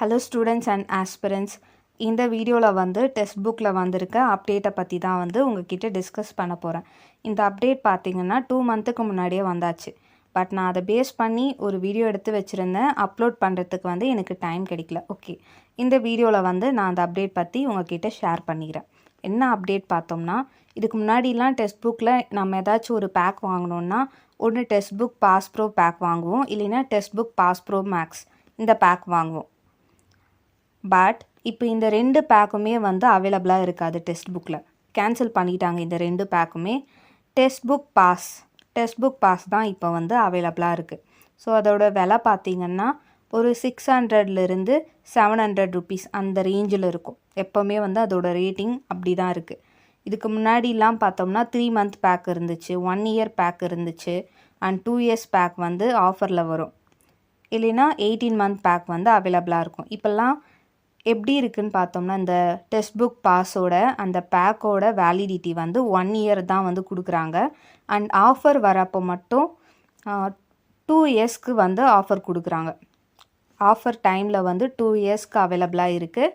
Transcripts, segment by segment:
Hello students and aspirants. இந்த வீடியோவில் வந்து டெக்ஸ்ட் புக்கில் வந்திருக்க அப்டேட்டை பற்றி தான் வந்து உங்ககிட்ட டிஸ்கஸ் பண்ண போகிறேன். இந்த அப்டேட் பார்த்திங்கன்னா 2 மந்த்துக்கு முன்னாடியே வந்தாச்சு. பட் நான் அதை பேஸ் பண்ணி ஒரு வீடியோ எடுத்து வச்சுருந்தேன். அப்லோட் பண்ணுறதுக்கு வந்து எனக்கு டைம் கிடைக்கல. ஓகே, இந்த வீடியோவில் வந்து நான் அந்த அப்டேட் பற்றி உங்ககிட்ட ஷேர் பண்ணிக்கிறேன். என்ன அப்டேட் பார்த்தோம்னா, இதுக்கு முன்னாடிலாம் டெக்ஸ்ட் புக்கில் நம்ம ஏதாச்சும் ஒரு பேக் வாங்கினோன்னா ஒன்று text book pass pro pack வாங்குவோம், இல்லைன்னா text book pass pro max இந்த பேக் வாங்குவோம். பட் இப்போ இந்த 2 பேக்குமே வந்து அவைலபிளாக இருக்காது. டெக்ஸ்ட் புக்கில் கேன்சல் பண்ணிட்டாங்க. இந்த 2 பேக்குமே டெக்ஸ்ட் புக் பாஸ் தான் இப்போ வந்து அவைலபிளாக இருக்குது. ஸோ அதோட விலை பார்த்திங்கன்னா ஒரு 600லேருந்து 700 ருபீஸ் அந்த ரேஞ்சில் இருக்கும். எப்போவுமே வந்து அதோட ரேட்டிங் அப்படி தான் இருக்குது. இதுக்கு முன்னாடிலாம் பார்த்தோம்னா 3 மந்த் பேக் இருந்துச்சு, 1 இயர் பேக் இருந்துச்சு, அண்ட் 2 இயர்ஸ் பேக் வந்து ஆஃபரில் வரும், இல்லைன்னா 18 மந்த் பேக் வந்து அவைலபிளாக இருக்கும். இப்போல்லாம் எப்படி இருக்குதுன்னு பார்த்தோம்னா, இந்த டெக்ஸ்ட் புக் பாஸோட அந்த பேக்கோட வேலிடிட்டி வந்து 1 இயர் தான் வந்து கொடுக்குறாங்க. அண்ட் ஆஃபர் வரப்போ மட்டும் 2 இயர்ஸ்க்கு வந்து ஆஃபர் கொடுக்குறாங்க. ஆஃபர் டைமில் வந்து 2 இயர்ஸ்க்கு அவைலபிளாக இருக்குது.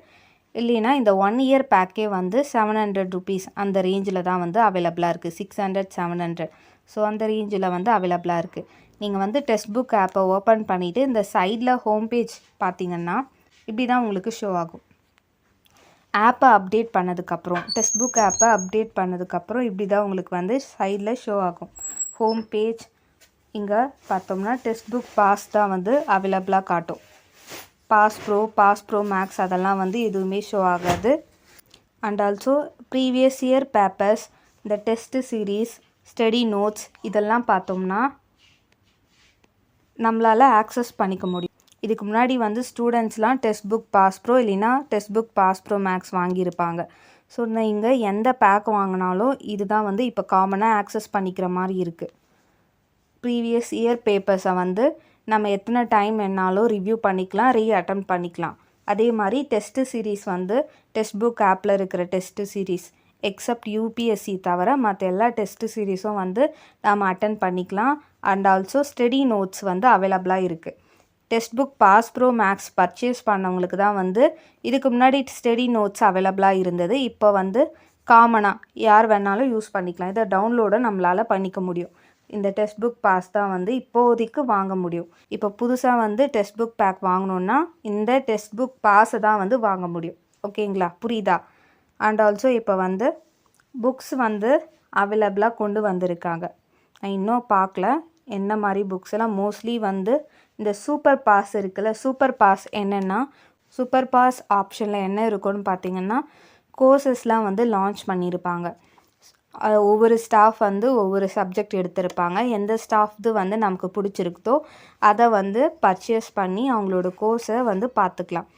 இல்லைன்னா இந்த 1 இயர் பேக்கே வந்து 700 ருபீஸ் அந்த ரேஞ்சில் தான் வந்து அவைலபிளாக இருக்குது. 600 700 ஸோ அந்த ரேஞ்சில் வந்து அவைலபிளாக இருக்குது. நீங்கள் வந்து டெக்ஸ்ட் புக் ஆப்பை ஓப்பன் பண்ணிவிட்டு இந்த சைடில் ஹோம் பேஜ் பார்த்திங்கன்னா இப்படி தான் உங்களுக்கு ஷோ ஆகும். ஆப்பை அப்டேட் பண்ணதுக்கப்புறம், டெக்ஸ்ட் புக் ஆப்பை அப்டேட் பண்ணதுக்கப்புறம் இப்படி தான் உங்களுக்கு வந்து சைடில் ஷோ ஆகும். ஹோம் பேஜ் இங்கே பார்த்தோம்னா டெக்ஸ்ட் புக் பாஸ் தான் வந்து அவைலபிளாக காட்டும். பாஸ் ப்ரோ மேக்ஸ் அதெல்லாம் வந்து எதுவுமே ஷோ ஆகாது. And also previous year papers, இந்த டெஸ்ட் சீரீஸ், ஸ்டடி நோட்ஸ் இதெல்லாம் பார்த்தோம்னா நம்மளால் ஆக்சஸ் பண்ணிக்க முடியும். இதுக்கு முன்னாடி வந்து ஸ்டூடெண்ட்ஸ்லாம் டெக்ஸ்ட் புக் பாஸ் ப்ரோ இல்லைன்னா text book pass pro max வாங்கியிருப்பாங்க. ஸோ நீங்கள் எந்த பேக் வாங்கினாலும் இதுதான் வந்து இப்போ காமனாக ஆக்சஸ் பண்ணிக்கிற மாதிரி இருக்குது. ப்ரீவியஸ் இயர் பேப்பர்ஸை வந்து நம்ம எத்தனை டைம் வேணாலும் ரிவ்யூ பண்ணிக்கலாம், அட்டம் பண்ணிக்கலாம். அதே மாதிரி டெஸ்ட்டு சீரீஸ் வந்து டெக்ஸ்ட் புக் ஆப்பில் இருக்கிற டெஸ்ட்டு சீரீஸ் எக்ஸப்ட் யூபிஎஸ்சி தவிர மற்ற எல்லா டெஸ்ட்டு சீரீஸும் வந்து நம்ம அட்டன் பண்ணிக்கலாம். அண்ட் ஆல்சோ ஸ்டடி நோட்ஸ் வந்து அவைலபிளாக இருக்குது. Text book pass pro max purchase பண்ணவங்களுக்கு தான் வந்து இதுக்கு முன்னாடி ஸ்டடி நோட்ஸ் அவைலபிளாக இருந்தது. இப்போ வந்து காமனாக யார் வேணாலும் யூஸ் பண்ணிக்கலாம். இதை டவுன்லோடை நம்மளால் பண்ணிக்க முடியும். இந்த டெக்ஸ்ட் புக் பாஸ் தான் வந்து இப்போதைக்கு வாங்க முடியும். இப்போ புதுசாக வந்து டெக்ஸ்ட் புக் பேக் வாங்கணுன்னா இந்த டெக்ஸ்ட் புக் பாஸை தான் வந்து வாங்க முடியும். ஓகேங்களா, புரியுதா? அண்ட் ஆல்சோ இப்போ வந்து புக்ஸ் வந்து அவைலபிளாக கொண்டு வந்திருக்காங்க. நான் இன்னும் பார்க்கல என்ன மாதிரி புக்ஸ் எல்லாம். மோஸ்ட்லி வந்து இந்த சூப்பர் பாஸ் இருக்குல்ல, சூப்பர் பாஸ் என்னென்னா, சூப்பர் பாஸ் ஆப்ஷனில் என்ன இருக்குன்னு பார்த்தீங்கன்னா கோர்சஸ்லாம் வந்து லான்ச் பண்ணியிருப்பாங்க. ஒவ்வொரு ஸ்டாஃப் வந்து ஒவ்வொரு சப்ஜெக்ட் எடுத்திருப்பாங்க. எந்த ஸ்டாஃப்து வந்து நமக்கு பிடிச்சிருக்குதோ அதை வந்து பர்ச்சேஸ் பண்ணி அவங்களோட கோர்ஸை வந்து பார்த்துக்கலாம்.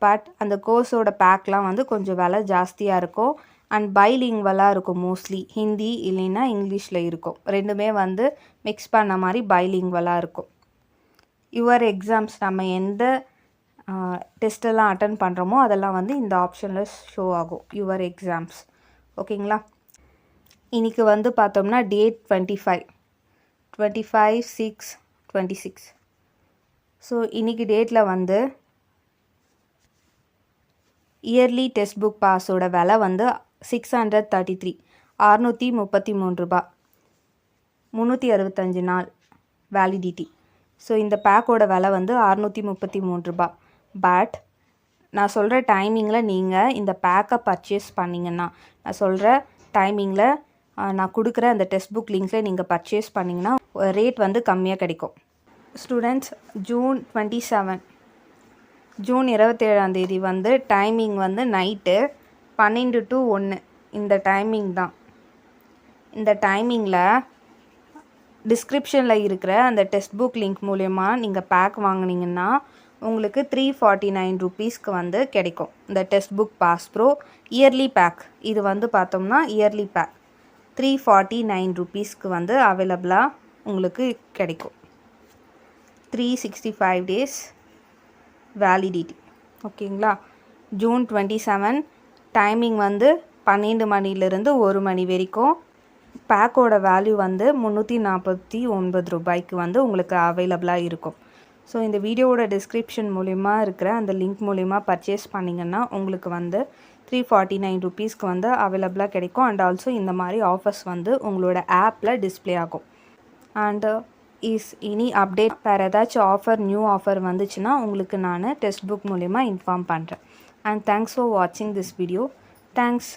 பட் அந்த கோர்ஸோட பேக்லாம் வந்து கொஞ்சம் விலை ஜாஸ்தியாக இருக்கும். அண்ட் பைலிங்வலாக இருக்கும். மோஸ்ட்லி ஹிந்தி இல்லைன்னா இங்கிலீஷில் இருக்கும். ரெண்டுமே வந்து மிக்ஸ் பண்ண மாதிரி பைலிங்வலாக இருக்கும். யுவர் எக்ஸாம்ஸ் நம்ம எந்த டெஸ்ட்டெல்லாம் அட்டன் பண்ணுறோமோ அதெல்லாம் வந்து இந்த ஆப்ஷனில் ஷோ ஆகும். Your exams. ஓகேங்களா, இன்றைக்கி வந்து பார்த்தோம்னா டேட் 25/6/26. ஸோ இன்றைக்கி டேட்டில் வந்து இயர்லி டெக்ஸ்ட் புக் பாஸோட விலை வந்து 633 633 ரூபா, 365 நாள் வேலிடிட்டி. ஸோ இந்த பேக்கோட விலை வந்து 633 ரூபா. பட் நான் சொல்கிற டைமிங்கில் நீங்கள் இந்த பேக்கை பர்ச்சேஸ் பண்ணிங்கன்னா, நான் சொல்கிற டைமிங்கில் நான் கொடுக்குற அந்த டெக்ஸ்ட் புக் லிங்க்ஸில் நீங்கள் பர்ச்சேஸ் பண்ணிங்கன்னா ரேட் வந்து கம்மியாக கிடைக்கும். ஸ்டூடெண்ட்ஸ், ஜூன் 27 வந்து டைமிங் வந்து நைட்டு 12 to 1 இந்த டைமிங் தான். இந்த டைமிங்கில் டிஸ்கிரிப்ஷனில் இருக்கிற அந்த டெக்ஸ்ட் புக் லிங்க் மூலயமா நீங்கள் பேக் வாங்கினீங்கன்னா உங்களுக்கு 349 ருபீஸ்க்கு வந்து கிடைக்கும். இந்த text book pass pro early pack இது வந்து பார்த்தோம்னா இயர்லி பேக் 349 ருபீஸ்க்கு வந்து அவைலபிளாக உங்களுக்கு கிடைக்கும். 365 டேஸ் வேலிடிட்டி. ஓகேங்களா, ஜூன் 27 டைமிங் வந்து 12 மணிலேருந்து 1 மணி வரைக்கும். பேக்கோட வேல்யூ வந்து 349 ரூபாய்க்கு வந்து உங்களுக்கு அவைலபிளாக இருக்கும். ஸோ இந்த வீடியோவோட டிஸ்கிரிப்ஷன் மூலிமா இருக்கிற அந்த லிங்க் மூலிமா பர்ச்சேஸ் பண்ணிங்கன்னா உங்களுக்கு வந்து 349 ருபீஸ்க்கு வந்து அவைலபிளாக கிடைக்கும். அண்ட் ஆல்சோ இந்த மாதிரி ஆஃபர்ஸ் வந்து உங்களோட ஆப்பில் டிஸ்பிளே ஆகும். அண்டு இனி அப்டேட் வேறு ஏதாச்சும் ஆஃபர் நியூ ஆஃபர் வந்துச்சுன்னா உங்களுக்கு நான் டெக்ஸ்ட் புக் மூலிமா இன்ஃபார்ம் பண்ணுறேன். அண்ட் தேங்க்ஸ் ஃபார் வாட்சிங் திஸ் வீடியோ. தேங்க்ஸ்.